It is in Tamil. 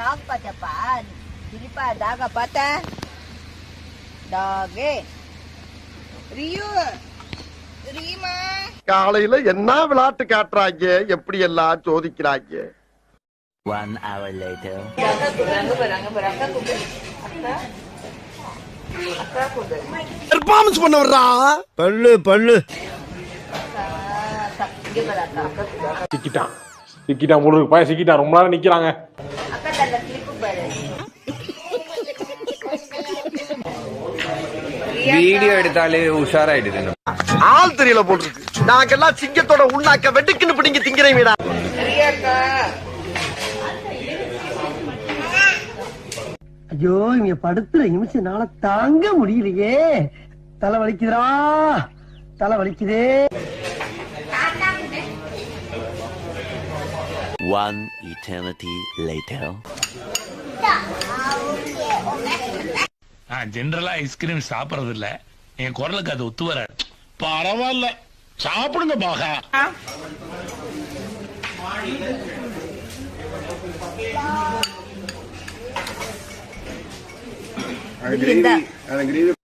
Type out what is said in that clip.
டாக் பார்த்தப்பா சிரிப்பா டாக பார்த்த டாகே ரியு ரீமா காலையில என்ன விளையாட்டு காட்டுறாங்க, எப்படி எல்லாம் சோதிக்கிறாங்க. 1 hour later. பெர்ஃபார்மன்ஸ் பண்ண வர்றா. பல்லு பல்லு சிக்கிட்டான் சிக்கிட்டான் போல இருக்கு. பையன் சிக்கிட்டான், ரொம்ப நேரம் நிக்கிறாங்க. வீடியோ எடுத்தாலே உஷாராயிடுது. ஆள் தெரியல போல் இருக்கு. நாங்கெல்லாம் சிங்கத்தோட உண்ணாக்க வெட்டுக்குன்னு பிடிங்க திங்கிறீங்கடா. ஐயோ இங்க படுத்துற நிமிஷம்னால தாங்க முடியலையே. தலை வலிக்குதுடா, தலை வலிக்குதே. 1 eternity later. ஜெனரலா ஐஸ்கிரீம் சாப்பிடறது இல்ல, என் குரலுக்கு அது ஒத்து வராது. பரவாயில்ல, சாப்பிடுங்க பாகா. கிரேவி